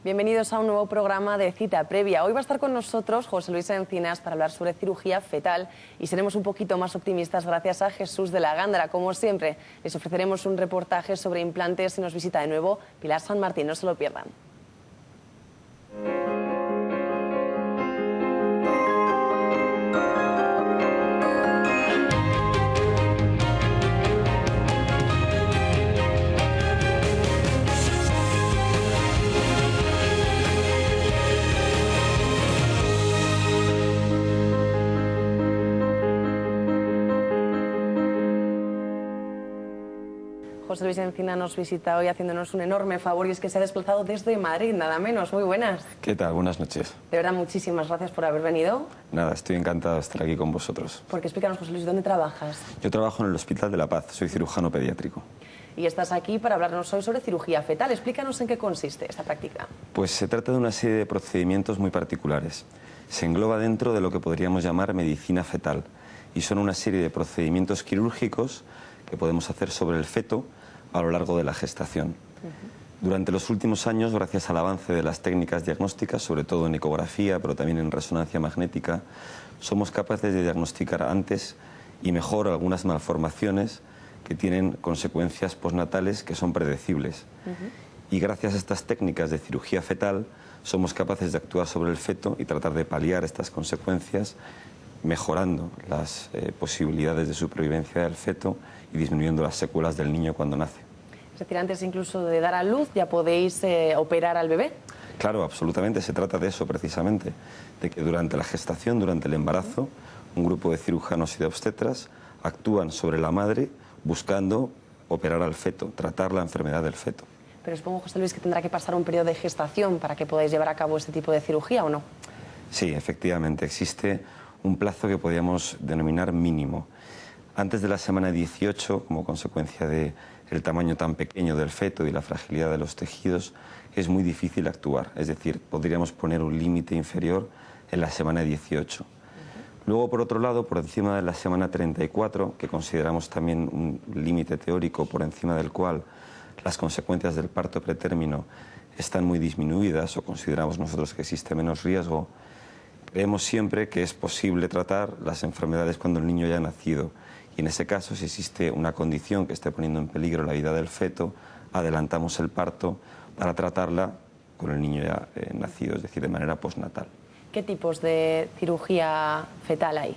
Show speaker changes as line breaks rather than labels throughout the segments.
Bienvenidos a un nuevo programa de Cita Previa. Hoy va a estar con nosotros José Luis Encinas para hablar sobre cirugía fetal y seremos un poquito más optimistas gracias a Jesús de la Gándara. Como siempre, les ofreceremos un reportaje sobre implantes y nos visita de nuevo Pilar San Martín. No se lo pierdan. José Luis Encinas nos visita hoy haciéndonos un enorme favor y es que se ha desplazado desde Madrid, nada menos. Muy buenas.
¿Qué tal? Buenas noches.
De verdad, muchísimas gracias por haber venido.
Nada, estoy encantado de estar aquí con vosotros.
Porque explícanos, José Luis, ¿dónde trabajas?
Yo trabajo en el Hospital de la Paz, soy cirujano pediátrico.
Y estás aquí para hablarnos hoy sobre cirugía fetal. Explícanos en qué consiste esta práctica.
Pues se trata de una serie de procedimientos muy particulares. Se engloba dentro de lo que podríamos llamar medicina fetal y son una serie de procedimientos quirúrgicos que podemos hacer sobre el feto a lo largo de la gestación. Durante los últimos años, gracias al avance de las técnicas diagnósticas, sobre todo en ecografía, pero también en resonancia magnética, somos capaces de diagnosticar antes y mejor algunas malformaciones que tienen consecuencias postnatales que son predecibles. Y gracias a estas técnicas de cirugía fetal, somos capaces de actuar sobre el feto y tratar de paliar estas consecuencias, mejorando las posibilidades de supervivencia del feto y disminuyendo las secuelas del niño cuando nace.
Es decir, antes incluso de dar a luz ya podéis operar al bebé.
Claro, absolutamente, se trata de eso precisamente, de que durante la gestación, durante el embarazo, un grupo de cirujanos y de obstetras actúan sobre la madre buscando operar al feto, tratar la enfermedad del feto.
Pero supongo, José Luis, que tendrá que pasar un periodo de gestación para que podáis llevar a cabo este tipo de cirugía, ¿o no?
Sí, efectivamente, existe un plazo que podríamos denominar mínimo. Antes de la semana 18, como consecuencia del tamaño tan pequeño del feto y la fragilidad de los tejidos, es muy difícil actuar. Es decir, podríamos poner un límite inferior en la semana 18. Luego, por otro lado, por encima de la semana 34, que consideramos también un límite teórico por encima del cual las consecuencias del parto pretérmino están muy disminuidas o consideramos nosotros que existe menos riesgo, creemos siempre que es posible tratar las enfermedades cuando el niño ya ha nacido. Y en ese caso, si existe una condición que esté poniendo en peligro la vida del feto, adelantamos el parto para tratarla con el niño ya nacido, es decir, de manera postnatal.
¿Qué tipos de cirugía fetal hay?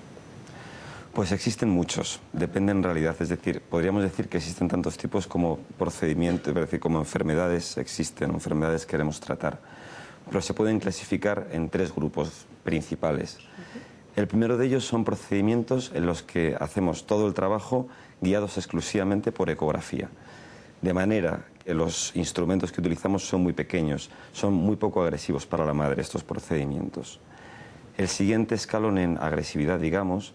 Pues existen muchos, depende en realidad, es decir, podríamos decir que existen tantos tipos como procedimientos, es decir, como enfermedades existen, enfermedades que queremos tratar, pero se pueden clasificar en tres grupos principales. El primero de ellos son procedimientos en los que hacemos todo el trabajo guiados exclusivamente por ecografía, de manera que los instrumentos que utilizamos son muy pequeños, son muy poco agresivos para la madre estos procedimientos. El siguiente escalón en agresividad, digamos,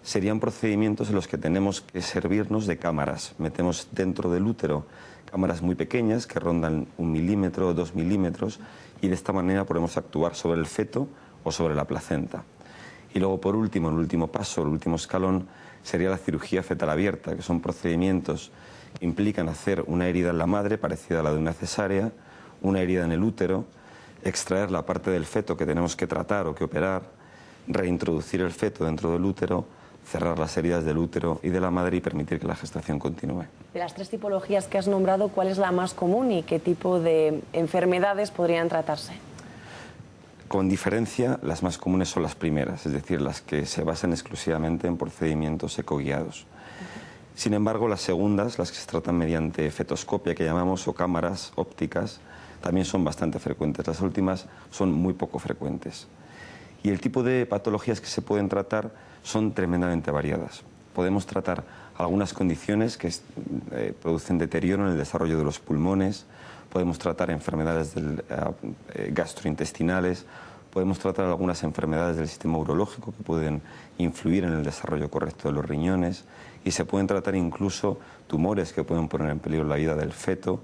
serían procedimientos en los que tenemos que servirnos de cámaras. Metemos dentro del útero cámaras muy pequeñas que rondan 1 milímetro o 2 milímetros y de esta manera podemos actuar sobre el feto o sobre la placenta. Y luego, por último, el último paso, el último escalón, sería la cirugía fetal abierta, que son procedimientos que implican hacer una herida en la madre parecida a la de una cesárea, una herida en el útero, extraer la parte del feto que tenemos que tratar o que operar, reintroducir el feto dentro del útero, cerrar las heridas del útero y de la madre y permitir que la gestación continúe.
De las tres tipologías que has nombrado, ¿cuál es la más común y qué tipo de enfermedades podrían tratarse?
Con diferencia, las más comunes son las primeras, es decir, las que se basan exclusivamente en procedimientos ecoguiados. Sin embargo, las segundas, las que se tratan mediante fetoscopia, que llamamos, o cámaras ópticas, también son bastante frecuentes. Las últimas son muy poco frecuentes. Y el tipo de patologías que se pueden tratar son tremendamente variadas. Podemos tratar algunas condiciones que producen deterioro en el desarrollo de los pulmones, podemos tratar enfermedades gastrointestinales, podemos tratar algunas enfermedades del sistema urológico que pueden influir en el desarrollo correcto de los riñones y se pueden tratar incluso tumores que pueden poner en peligro la vida del feto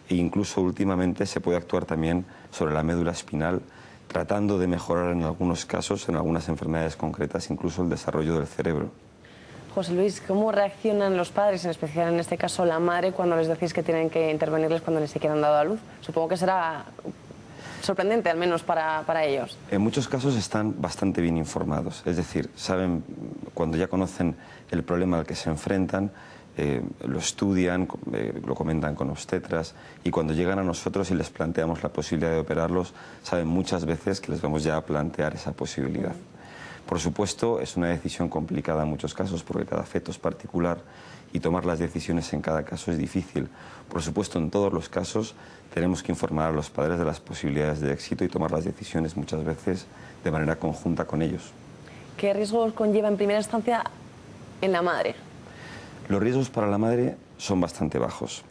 e incluso últimamente se puede actuar también sobre la médula espinal tratando de mejorar en algunos casos, en algunas enfermedades concretas, incluso el desarrollo del cerebro.
José Luis, ¿cómo reaccionan los padres, en especial en este caso la madre, cuando les decís que tienen que intervenirles cuando ni siquiera han dado a luz? Supongo que será sorprendente, al menos para ellos.
En muchos casos están bastante bien informados, es decir, saben, cuando ya conocen el problema al que se enfrentan, lo estudian, lo comentan con obstetras, y cuando llegan a nosotros y les planteamos la posibilidad de operarlos, saben muchas veces que les vamos ya a plantear esa posibilidad. Por supuesto, es una decisión complicada en muchos casos porque cada feto es particular y tomar las decisiones en cada caso es difícil. Por supuesto, en todos los casos tenemos que informar a los padres de las posibilidades de éxito y tomar las decisiones muchas veces de manera conjunta con ellos.
¿Qué riesgos conlleva en primera instancia en la madre?
Los riesgos para la madre son bastante bajos.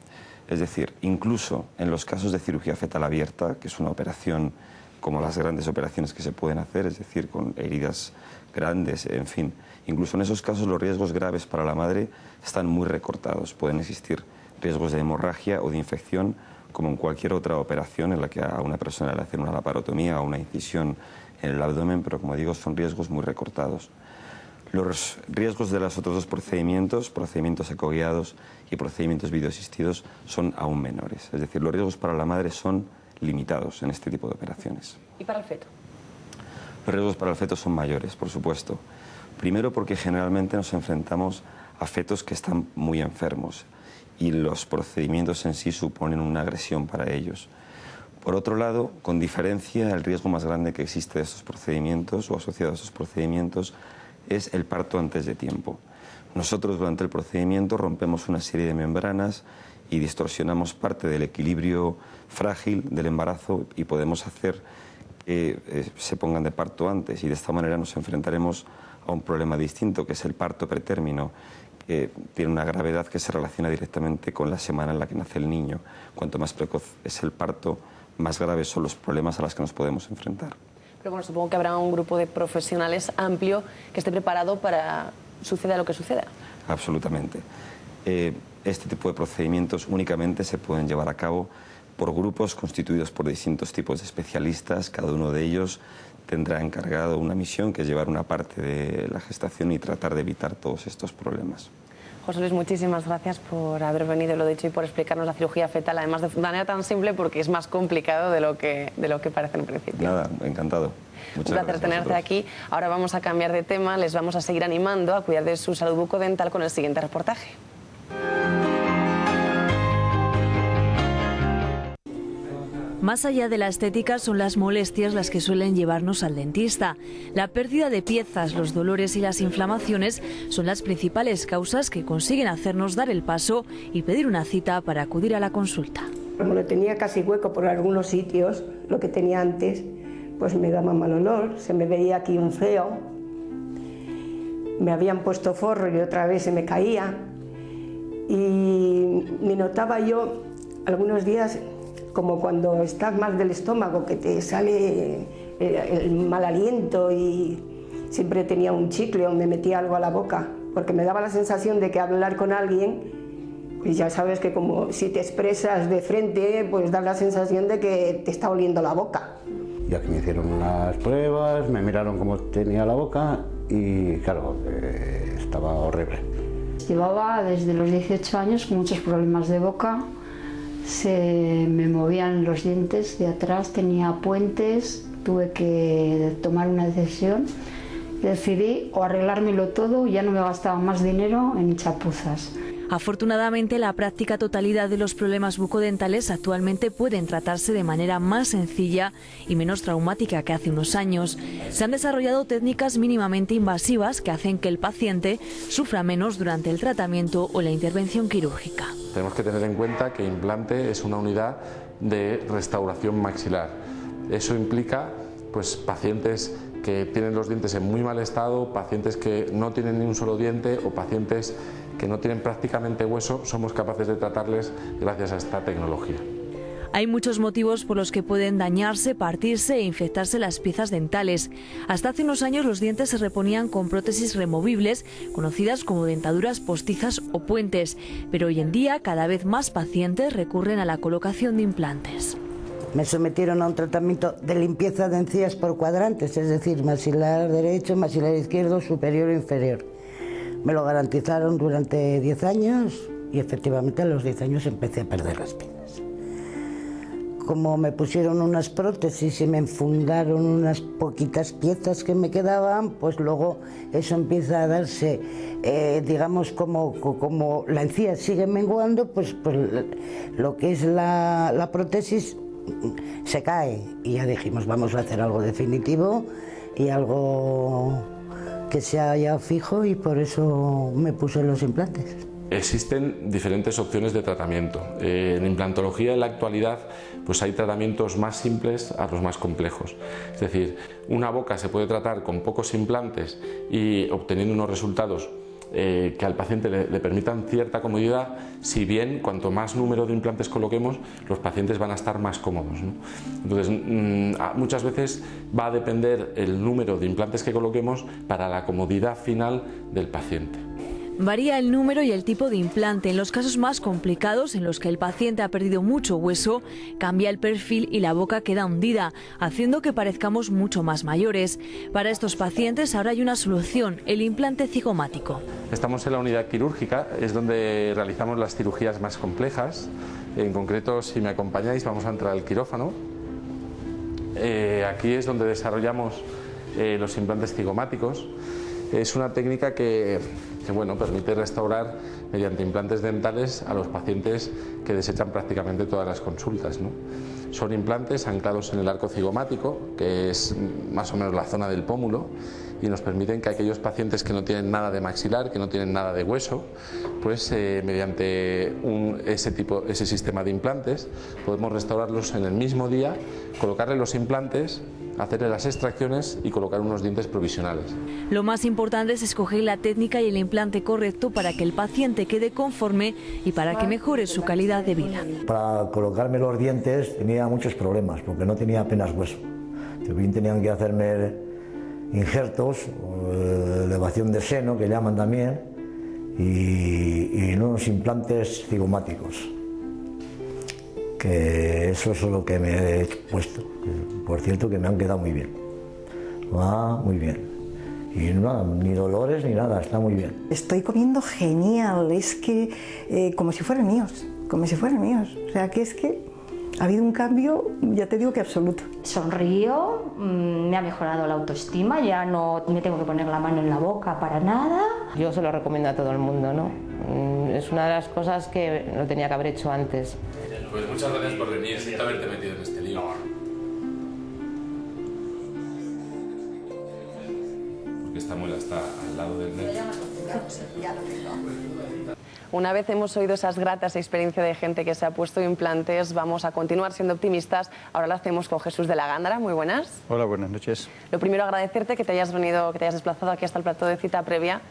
Es decir, incluso en los casos de cirugía fetal abierta, que es una operación como las grandes operaciones que se pueden hacer, es decir, con heridas grandes, en fin, incluso en esos casos los riesgos graves para la madre están muy recortados. Pueden existir riesgos de hemorragia o de infección, como en cualquier otra operación en la que a una persona le hacen una laparotomía o una incisión en el abdomen, pero como digo, son riesgos muy recortados. Los riesgos de los otros dos procedimientos, procedimientos ecoguiados y procedimientos videoasistidos, son aún menores. Es decir, los riesgos para la madre son limitados en este tipo de operaciones.
¿Y para el feto?
Los riesgos para el feto son mayores, por supuesto. Primero porque generalmente nos enfrentamos a fetos que están muy enfermos y los procedimientos en sí suponen una agresión para ellos. Por otro lado, con diferencia, el riesgo más grande que existe de estos procedimientos o asociado a estos procedimientos es el parto antes de tiempo. Nosotros durante el procedimiento rompemos una serie de membranas y distorsionamos parte del equilibrio frágil del embarazo y podemos hacer que se pongan de parto antes, y de esta manera nos enfrentaremos a un problema distinto, que es el parto pretérmino, que tiene una gravedad que se relaciona directamente con la semana en la que nace el niño. Cuanto más precoz es el parto, más graves son los problemas a los que nos podemos enfrentar.
Pero bueno, supongo que habrá un grupo de profesionales amplio que esté preparado para suceda lo que suceda.
Absolutamente. Este tipo de procedimientos únicamente se pueden llevar a cabo por grupos constituidos por distintos tipos de especialistas. Cada uno de ellos tendrá encargado una misión, que es llevar una parte de la gestación y tratar de evitar todos estos problemas.
José Luis, muchísimas gracias por haber venido, lo dicho, y por explicarnos la cirugía fetal, además de manera tan simple, porque es más complicado de lo que parece en principio.
Nada, encantado. Muchas
Un placer tenerte aquí. Ahora vamos a cambiar de tema, les vamos a seguir animando a cuidar de su salud bucodental con el siguiente reportaje.
Más allá de la estética son las molestias las que suelen llevarnos al dentista. La pérdida de piezas, los dolores y las inflamaciones son las principales causas que consiguen hacernos dar el paso y pedir una cita para acudir a la consulta.
Como lo tenía casi hueco por algunos sitios, lo que tenía antes, pues me daba mal olor, se me veía aquí un feo, me habían puesto forro y otra vez se me caía, y me notaba yo algunos días como cuando estás mal del estómago, que te sale el mal aliento, y siempre tenía un chicle o me metía algo a la boca, porque me daba la sensación de que hablar con alguien, pues ya sabes que como si te expresas de frente, pues da la sensación de que te está oliendo la boca.
Ya que me hicieron unas pruebas, me miraron cómo tenía la boca y claro, estaba horrible.
Llevaba desde los 18 años con muchos problemas de boca. Se me movían los dientes de atrás, tenía puentes, tuve que tomar una decisión. Decidí o arreglármelo todo, ya no me gastaba más dinero en chapuzas.
Afortunadamente, la práctica totalidad de los problemas bucodentales actualmente pueden tratarse de manera más sencilla y menos traumática que hace unos años. Se han desarrollado técnicas mínimamente invasivas que hacen que el paciente sufra menos durante el tratamiento o la intervención quirúrgica.
Tenemos que tener en cuenta que implante es una unidad de restauración maxilar. Eso implica pues, pacientes que tienen los dientes en muy mal estado, pacientes que no tienen ni un solo diente o pacientes que no tienen prácticamente hueso. Somos capaces de tratarles gracias a esta tecnología.
Hay muchos motivos por los que pueden dañarse, partirse e infectarse las piezas dentales. Hasta hace unos años los dientes se reponían con prótesis removibles, conocidas como dentaduras postizas o puentes, pero hoy en día cada vez más pacientes recurren a la colocación de implantes.
Me sometieron a un tratamiento de limpieza de encías por cuadrantes, es decir, maxilar derecho, maxilar izquierdo, superior e inferior. Me lo garantizaron durante 10 años y efectivamente a los 10 años empecé a perder las piezas. como me pusieron unas prótesis y me enfundaron unas poquitas piezas que me quedaban, pues luego eso empieza a darse, digamos, como la encía sigue menguando, pues lo que es la prótesis se cae. Y ya dijimos, vamos a hacer algo definitivo y algo que sea ya fijo, y por eso me puse los implantes.
Existen diferentes opciones de tratamiento. En implantología en la actualidad pues hay tratamientos más simples a los más complejos. Es decir, una boca se puede tratar con pocos implantes y obteniendo unos resultados que al paciente le permitan cierta comodidad, si bien cuanto más número de implantes coloquemos, los pacientes van a estar más cómodos, ¿no? Entonces, muchas veces va a depender el número de implantes que coloquemos para la comodidad final del paciente.
Varía el número y el tipo de implante. En los casos más complicados, en los que el paciente ha perdido mucho hueso, cambia el perfil y la boca queda hundida, haciendo que parezcamos mucho más mayores. Para estos pacientes ahora hay una solución, el implante cigomático.
Estamos en la unidad quirúrgica, es donde realizamos las cirugías más complejas. En concreto, si me acompañáis, vamos a entrar al quirófano. Aquí es donde desarrollamos los implantes cigomáticos. Es una técnica que permite restaurar mediante implantes dentales a los pacientes que desechan prácticamente todas las consultas, ¿no? Son implantes anclados en el arco cigomático, que es más o menos la zona del pómulo, y nos permiten que aquellos pacientes que no tienen nada de maxilar, que no tienen nada de hueso, pues mediante ese sistema de implantes podemos restaurarlos en el mismo día, colocarle los implantes, hacerle las extracciones y colocar unos dientes provisionales.
Lo más importante es escoger la técnica y el implante correcto para que el paciente quede conforme y para que mejore su calidad de vida.
Para colocarme los dientes tenía muchos problemas porque no tenía apenas hueso. También tenían que hacerme injertos, elevación de seno, que llaman también, y unos implantes cigomáticos, que eso es lo que me he puesto. Por cierto, que me han quedado muy bien. Va muy bien. Y nada, ni dolores ni nada, está muy bien.
Estoy comiendo genial, es que como si fueran míos, como si fueran míos. O sea, que es que ha habido un cambio, ya te digo que absoluto.
Sonrío, me ha mejorado la autoestima, ya no me tengo que poner la mano en la boca para nada.
Yo se lo recomiendo a todo el mundo, ¿no? Es una de las cosas que lo tenía que haber hecho antes.
Pues muchas gracias por venir, siento haberte metido en este lío. Porque esta muela está al lado del nervio.
Una vez hemos oído esas gratas experiencias de gente que se ha puesto implantes, vamos a continuar siendo optimistas. Ahora lo hacemos con Jesús de la Gándara. Muy buenas.
Hola, buenas noches.
Lo primero, agradecerte que te hayas venido, que te hayas desplazado aquí hasta el plató de Cita Previa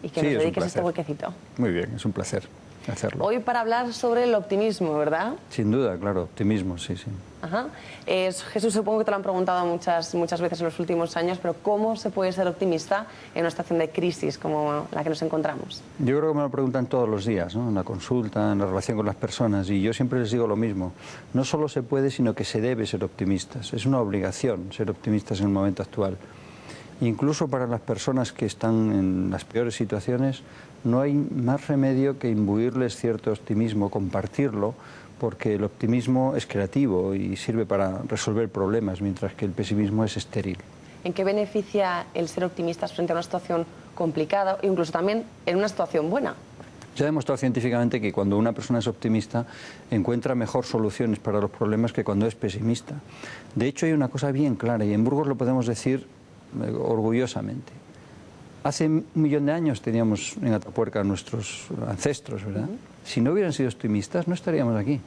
y que nos dediques este huequecito.
Muy bien, es un placer hacerlo.
Hoy para hablar sobre el optimismo, ¿verdad?
Sin duda, claro, optimismo, sí, sí.
Ajá. Jesús, supongo que te lo han preguntado muchas veces en los últimos años, pero ¿cómo se puede ser optimista en una situación de crisis como la que nos encontramos?
Yo creo que me lo preguntan todos los días, ¿no? En la consulta, en la relación con las personas, y yo siempre les digo lo mismo. No solo se puede, sino que se debe ser optimistas. Es una obligación ser optimistas en el momento actual. Incluso para las personas que están en las peores situaciones, no hay más remedio que imbuirles cierto optimismo, compartirlo, porque el optimismo es creativo y sirve para resolver problemas, mientras que el pesimismo es estéril.
¿En qué beneficia el ser optimistas frente a una situación complicada e incluso también en una situación buena?
Se ha demostrado científicamente que cuando una persona es optimista encuentra mejor soluciones para los problemas que cuando es pesimista. De hecho, hay una cosa bien clara, y en Burgos lo podemos decir orgullosamente. Hace 1 millón de años teníamos en Atapuerca a nuestros ancestros, ¿verdad? Si no hubieran sido optimistas, no estaríamos aquí.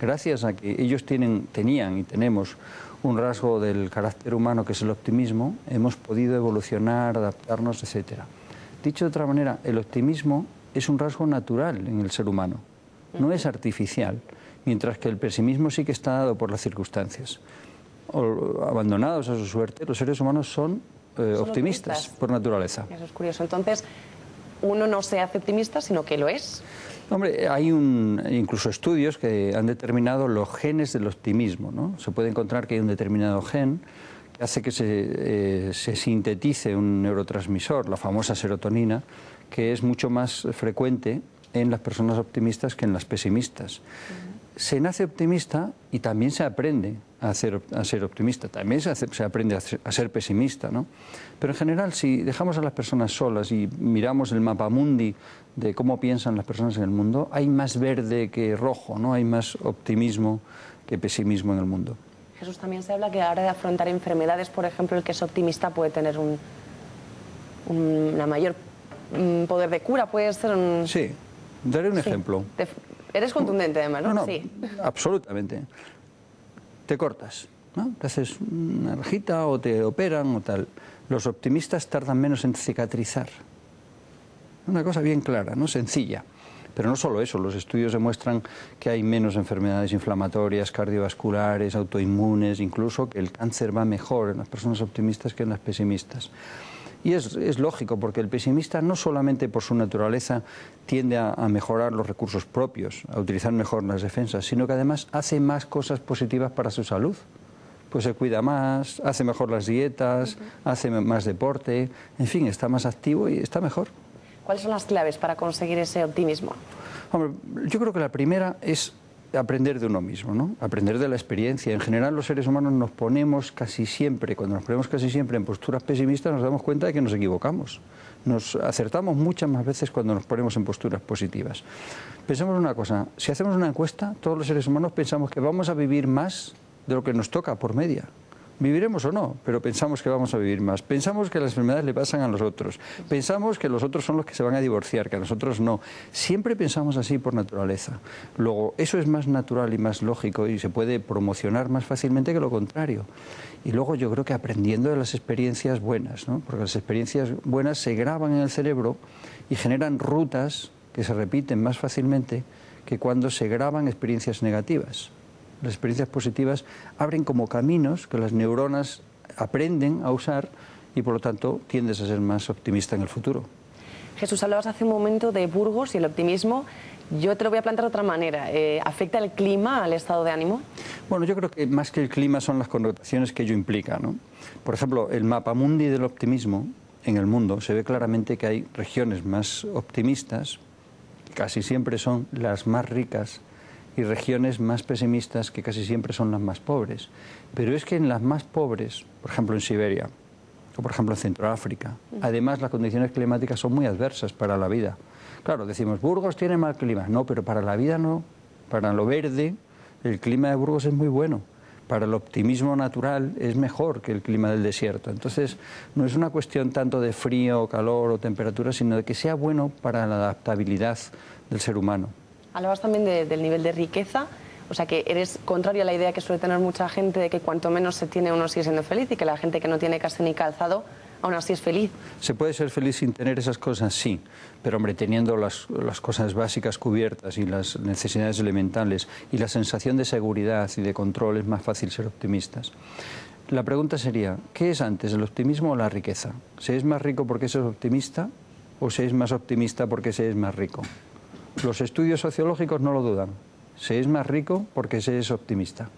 Gracias a que ellos tenían y tenemos un rasgo del carácter humano que es el optimismo, hemos podido evolucionar, adaptarnos, etc. Dicho de otra manera, el optimismo es un rasgo natural en el ser humano, no es artificial, mientras que el pesimismo sí que está dado por las circunstancias. Abandonados a su suerte, los seres humanos son optimistas por naturaleza.
Eso es curioso. Entonces, uno no se hace optimista, sino que lo es.
Hombre, hay incluso estudios que han determinado los genes del optimismo, ¿no? Se puede encontrar que hay un determinado gen que hace que se sintetice un neurotransmisor, la famosa serotonina, que es mucho más frecuente en las personas optimistas que en las pesimistas. se nace optimista y también se aprende a ser optimista, también se aprende a ser pesimista, ¿no? Pero en general, si dejamos a las personas solas y miramos el mapamundi de cómo piensan las personas en el mundo, hay más verde que rojo, ¿no? Hay más optimismo que pesimismo en el mundo.
Jesús, también se habla que a la hora de afrontar enfermedades, por ejemplo, el que es optimista puede tener una mayor poder de cura, puede ser un...
Sí, daré un ejemplo.
Eres contundente además, ¿no?
No,
sí.
Absolutamente. Te cortas, ¿no? Te haces una rajita o te operan o tal. Los optimistas tardan menos en cicatrizar. Una cosa bien clara, ¿no? Sencilla. Pero no solo eso, los estudios demuestran que hay menos enfermedades inflamatorias, cardiovasculares, autoinmunes, incluso que el cáncer va mejor en las personas optimistas que en las pesimistas. Y es lógico, porque el pesimista no solamente por su naturaleza tiende a mejorar los recursos propios, a utilizar mejor las defensas, sino que además hace más cosas positivas para su salud. Pues se cuida más, hace mejor las dietas, hace más deporte, en fin, está más activo y está mejor.
¿Cuáles son las claves para conseguir ese optimismo?
Hombre, yo creo que la primera es aprender de uno mismo, ¿no? Aprender de la experiencia. En general, los seres humanos nos ponemos casi siempre, cuando nos ponemos casi siempre en posturas pesimistas, nos damos cuenta de que nos equivocamos. Nos acertamos muchas más veces cuando nos ponemos en posturas positivas. Pensemos una cosa, si hacemos una encuesta, todos los seres humanos pensamos que vamos a vivir más de lo que nos toca por media. Viviremos o no, pero pensamos que vamos a vivir más. Pensamos que las enfermedades le pasan a los otros. Pensamos que los otros son los que se van a divorciar, que a nosotros no. Siempre pensamos así por naturaleza. Luego, eso es más natural y más lógico y se puede promocionar más fácilmente que lo contrario. Y luego yo creo que aprendiendo de las experiencias buenas, ¿no? Porque las experiencias buenas se graban en el cerebro y generan rutas que se repiten más fácilmente que cuando se graban experiencias negativas. Las experiencias positivas abren como caminos que las neuronas aprenden a usar y por lo tanto tiendes a ser más optimista en el futuro.
Jesús, hablabas hace un momento de Burgos y el optimismo. Yo te lo voy a plantear de otra manera. ¿Afecta el clima al estado de ánimo?
Bueno, yo creo que más que el clima son las connotaciones que ello implica, ¿no? Por ejemplo, el mapamundi del optimismo en el mundo se ve claramente que hay regiones más optimistas, que casi siempre son las más ricas, y regiones más pesimistas que casi siempre son las más pobres. Pero es que en las más pobres, por ejemplo en Siberia o por ejemplo en Centroáfrica, además las condiciones climáticas son muy adversas para la vida. Claro, decimos, Burgos tiene mal clima. No, pero para la vida no. Para lo verde, el clima de Burgos es muy bueno. Para el optimismo natural es mejor que el clima del desierto. Entonces, no es una cuestión tanto de frío, calor o temperatura, sino de que sea bueno para la adaptabilidad del ser humano.
Hablabas también del nivel de riqueza, o sea que eres contrario a la idea que suele tener mucha gente de que cuanto menos se tiene uno sigue siendo feliz y que la gente que no tiene casi ni calzado aún así es feliz.
¿Se puede ser feliz sin tener esas cosas? Sí, pero hombre, teniendo las cosas básicas cubiertas y las necesidades elementales y la sensación de seguridad y de control es más fácil ser optimistas. La pregunta sería, ¿qué es antes, el optimismo o la riqueza? ¿Se es más rico porque se es optimista o se es más optimista porque se es más rico? Los estudios sociológicos no lo dudan. Se es más rico porque se es optimista,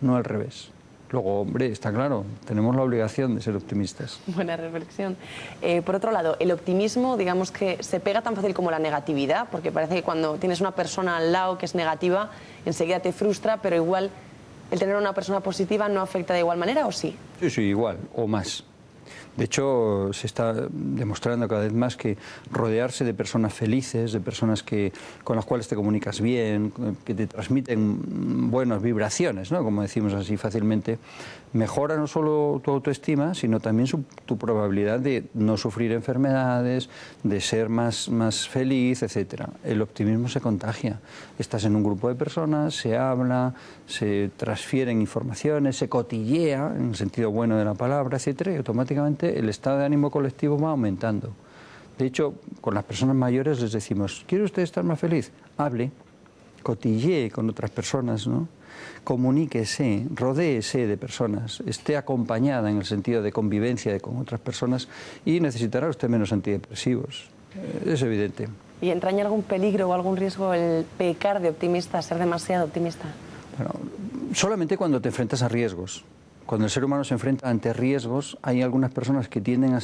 no al revés. Luego, hombre, está claro, tenemos la obligación de ser optimistas.
Buena reflexión. Por otro lado, el optimismo, digamos que se pega tan fácil como la negatividad, porque parece que cuando tienes una persona al lado que es negativa, enseguida te frustra, pero igual el tener una persona positiva no afecta de igual manera, ¿o sí?
Sí, sí, igual, o más. De hecho, se está demostrando cada vez más que rodearse de personas felices, de personas con las cuales te comunicas bien, que te transmiten buenas vibraciones, ¿no? Como decimos así fácilmente, mejora no solo tu autoestima, sino también tu probabilidad de no sufrir enfermedades, de ser más feliz, etc. El optimismo se contagia. Estás en un grupo de personas, se habla, se transfieren informaciones, se cotillea, en el sentido bueno de la palabra, etc. Y automáticamente el estado de ánimo colectivo va aumentando. De hecho, con las personas mayores les decimos, ¿quiere usted estar más feliz? Hable, cotillee con otras personas, ¿no? Comuníquese, rodéese de personas, esté acompañada en el sentido de convivencia con otras personas y necesitará usted menos antidepresivos. Es evidente.
¿Y entraña algún peligro o algún riesgo el pecar de optimista, ser demasiado optimista?
Bueno, solamente cuando te enfrentas a riesgos. cuando el ser humano se enfrenta ante riesgos, hay algunas personas que tienden a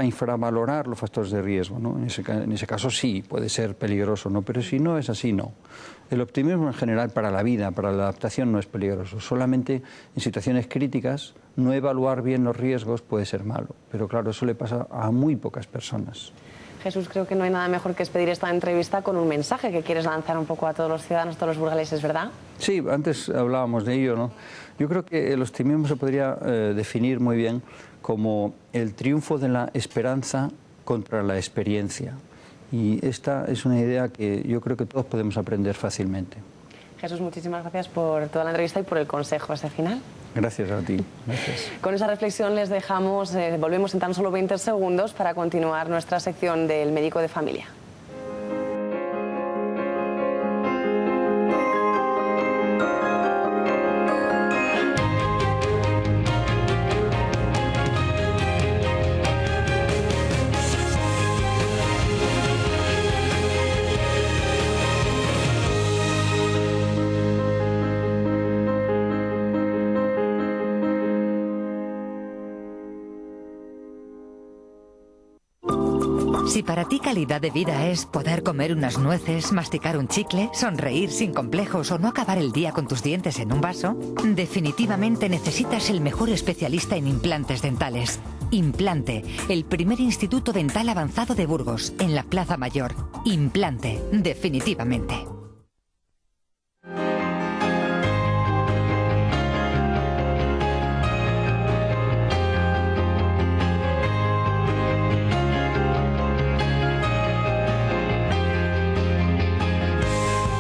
infravalorar los factores de riesgo, ¿no? En ese caso sí, puede ser peligroso, ¿no? Pero si no es así, no. El optimismo en general para la vida, para la adaptación, no es peligroso. Solamente en situaciones críticas, no evaluar bien los riesgos puede ser malo. Pero claro, eso le pasa a muy pocas personas.
Jesús, creo que no hay nada mejor que despedir esta entrevista con un mensaje que quieres lanzar un poco a todos los ciudadanos, a todos los burgaleses, ¿verdad?
Sí, antes hablábamos de ello, ¿no? Yo creo que el optimismo se podría definir muy bien como el triunfo de la esperanza contra la experiencia. Y esta es una idea que yo creo que todos podemos aprender fácilmente.
Jesús, muchísimas gracias por toda la entrevista y por el consejo ese final.
Gracias a ti. Gracias.
Con esa reflexión les dejamos, volvemos en tan solo 20 segundos para continuar nuestra sección del médico de familia.
Si para ti calidad de vida es poder comer unas nueces, masticar un chicle, sonreír sin complejos o no acabar el día con tus dientes en un vaso, definitivamente necesitas el mejor especialista en implantes dentales. Implante, el primer instituto dental avanzado de Burgos, en la Plaza Mayor. Implante, definitivamente.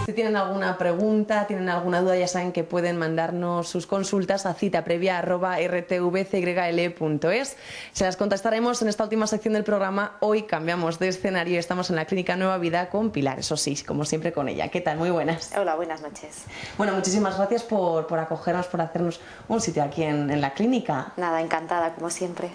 Si tienen alguna pregunta, tienen alguna duda, ya saben que pueden mandarnos sus consultas a citaprevia@rtvcyl.es. Se las contestaremos en esta última sección del programa. Hoy cambiamos de escenario y estamos en la Clínica Nueva Vida con Pilar, eso sí, como siempre con ella. ¿Qué tal? Muy buenas.
Hola, buenas noches.
Bueno, muchísimas gracias por acogernos, por hacernos un sitio aquí en la clínica.
Nada, encantada, como siempre.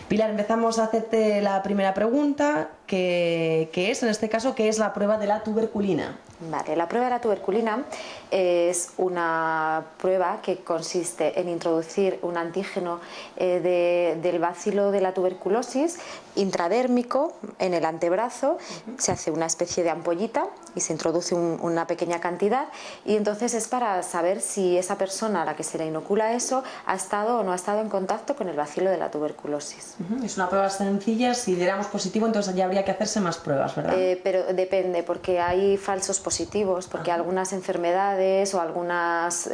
Pilar, empezamos a hacerte la primera pregunta, que es, en este caso, ¿qué es la prueba de la tuberculina?
Vale, la prueba de la tuberculina es una prueba que consiste en introducir un antígeno del bacilo de la tuberculosis intradérmico en el antebrazo. Se hace una especie de ampollita y se introduce una pequeña cantidad, y entonces es para saber si esa persona a la que se le inocula eso ha estado o no ha estado en contacto con el bacilo de la tuberculosis.
Es una prueba sencilla. Si diéramos positivo, entonces ya habría que hacerse más pruebas, ¿verdad?
Pero depende, porque hay falsos positivos, porque algunas enfermedades o algunas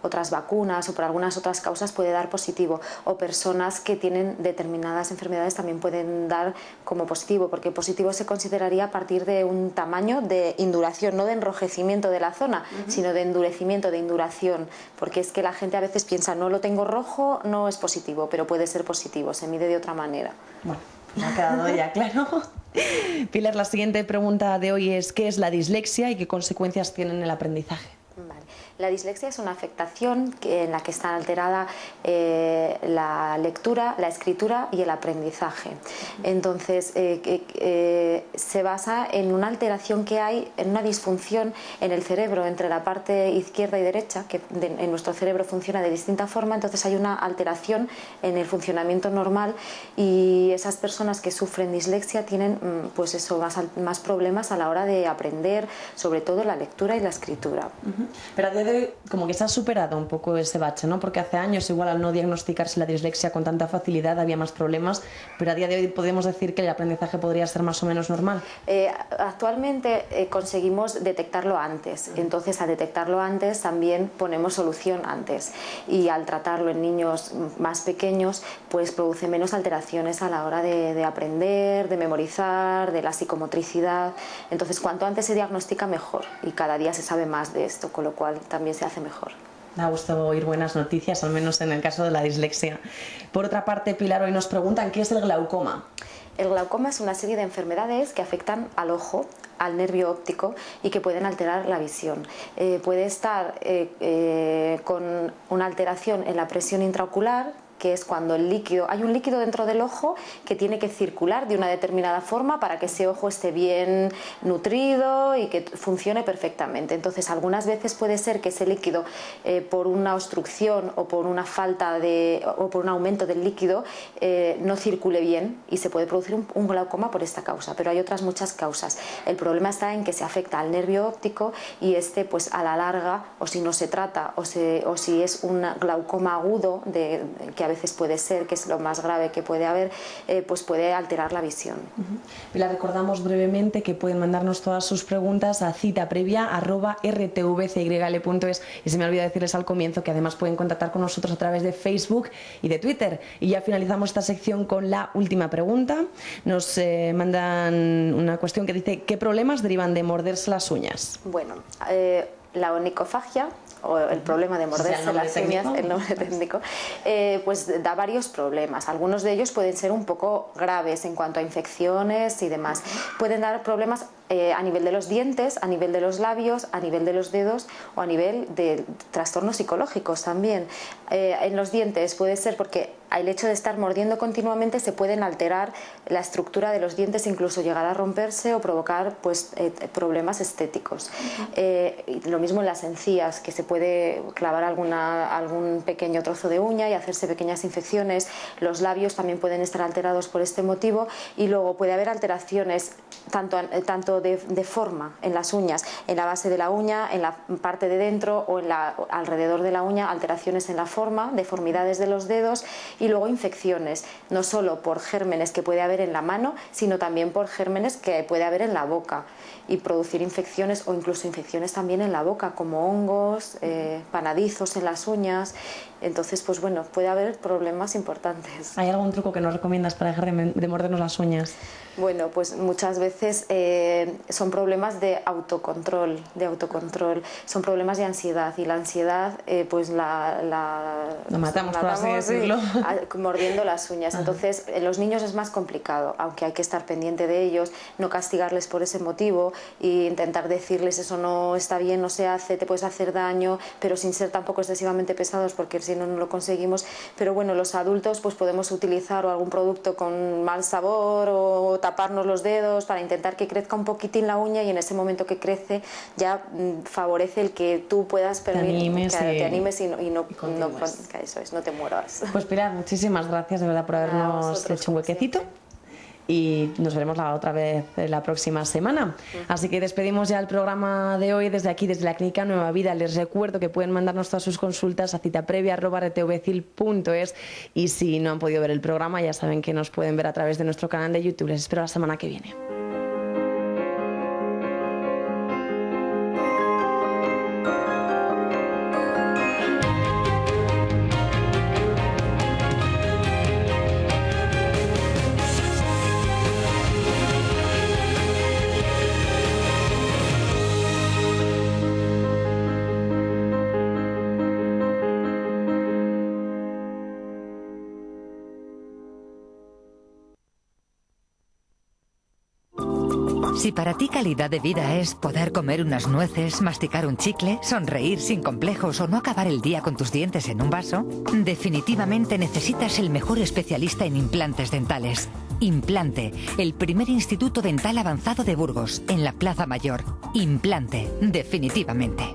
otras vacunas o por algunas otras causas puede dar positivo, o personas que tienen determinadas enfermedades también pueden dar como positivo, porque positivo se consideraría a partir de un tamaño de induración, no de enrojecimiento de la zona, sino de endurecimiento, de induración, porque es que la gente a veces piensa, no lo tengo rojo, no es positivo, pero puede ser positivo, se mide de otra manera.
Bueno, me ha quedado ya claro. Pilar, la siguiente pregunta de hoy es ¿qué es la dislexia y qué consecuencias tiene en el aprendizaje?
Vale. La dislexia es una afectación en la que está alterada la lectura, la escritura y el aprendizaje. Entonces, se basa en una alteración que hay, en una disfunción en el cerebro entre la parte izquierda y derecha, que en nuestro cerebro funciona de distinta forma. Entonces hay una alteración en el funcionamiento normal, y esas personas que sufren dislexia tienen pues eso, más problemas a la hora de aprender, sobre todo la lectura y la escritura.
Pero a día de hoy como que se ha superado un poco ese bache, ¿no? Porque hace años igual al no diagnosticarse la dislexia con tanta facilidad había más problemas, pero a día de hoy podemos decir que el aprendizaje podría ser más o menos normal.
Actualmente conseguimos detectarlo antes, entonces al detectarlo antes también ponemos solución antes, y al tratarlo en niños más pequeños pues produce menos alteraciones a la hora de aprender, de memorizar, de la psicomotricidad. Entonces cuanto antes se diagnostica mejor, y cada día se sabe más de esto, con lo cual también se hace mejor.
Me ha gustado oír buenas noticias, al menos en el caso de la dislexia. Por otra parte, Pilar, hoy nos preguntan ¿qué es el glaucoma?
El glaucoma es una serie de enfermedades que afectan al ojo, al nervio óptico, y que pueden alterar la visión. Puede estar con una alteración en la presión intraocular, que es cuando hay un líquido dentro del ojo que tiene que circular de una determinada forma para que ese ojo esté bien nutrido y que funcione perfectamente. Entonces, algunas veces puede ser que ese líquido, por una obstrucción o por una falta o por un aumento del líquido, no circule bien y se puede producir un glaucoma por esta causa, pero hay otras muchas causas. El problema está en que se afecta al nervio óptico y pues a la larga, o si no se trata o si es un glaucoma agudo, que a veces puede ser, que es lo más grave que puede haber, pues puede alterar la visión.
Les recordamos brevemente que pueden mandarnos todas sus preguntas a citaprevia@rtvcyl.es, y se me olvidó decirles al comienzo que además pueden contactar con nosotros a través de Facebook y de Twitter. Y ya finalizamos esta sección con la última pregunta. Nos mandan una cuestión que dice: ¿qué problemas derivan de morderse las uñas?
Bueno, la onicofagia, o el problema de morderse las uñas, el nombre técnico, pues da varios problemas. Algunos de ellos pueden ser un poco graves en cuanto a infecciones y demás. Pueden dar problemas a nivel de los dientes, a nivel de los labios, a nivel de los dedos o a nivel de trastornos psicológicos también. En los dientes puede ser porque el hecho de estar mordiendo continuamente se pueden alterar la estructura de los dientes, incluso llegar a romperse o provocar pues, problemas estéticos. Lo mismo en las encías, que se puede clavar algún pequeño trozo de uña y hacerse pequeñas infecciones. Los labios también pueden estar alterados por este motivo, y luego puede haber alteraciones tanto de forma en las uñas, en la base de la uña, en la parte de dentro o alrededor de la uña, alteraciones en la forma, deformidades de los dedos, y luego infecciones, no solo por gérmenes que puede haber en la mano, sino también por gérmenes que puede haber en la boca, y producir infecciones o incluso infecciones también en la boca, como hongos, panadizos en las uñas. Entonces, pues bueno, puede haber problemas importantes.
¿Hay algún truco que nos recomiendas para dejar de mordernos las uñas?
Bueno, pues muchas veces son problemas de autocontrol, son problemas de ansiedad, y la ansiedad pues la
matamos, por así decirlo,
mordiendo las uñas. Entonces, en los niños es más complicado, aunque hay que estar pendiente de ellos, no castigarles por ese motivo e intentar decirles: eso no está bien, no se hace, te puedes hacer daño, pero sin ser tampoco excesivamente pesados, porque si no, no lo conseguimos. Pero bueno, los adultos pues podemos utilizar algún producto con mal sabor o taparnos los dedos para intentar que crezca un poquitín la uña, y en ese momento que crece ya favorece el que tú puedas te animes y no te mueras.
Pues Pilar, muchísimas gracias de verdad por habernos hecho un huequecito. Y nos veremos otra vez la próxima semana. Así que despedimos ya el programa de hoy desde aquí, desde la Clínica Nueva Vida. Les recuerdo que pueden mandarnos todas sus consultas a citaprevia@rtvcyl.es, y si no han podido ver el programa, ya saben que nos pueden ver a través de nuestro canal de YouTube. Les espero la semana que viene.
Si para ti calidad de vida es poder comer unas nueces, masticar un chicle, sonreír sin complejos o no acabar el día con tus dientes en un vaso, definitivamente necesitas el mejor especialista en implantes dentales. Implante, el primer instituto dental avanzado de Burgos, en la Plaza Mayor. Implante, definitivamente.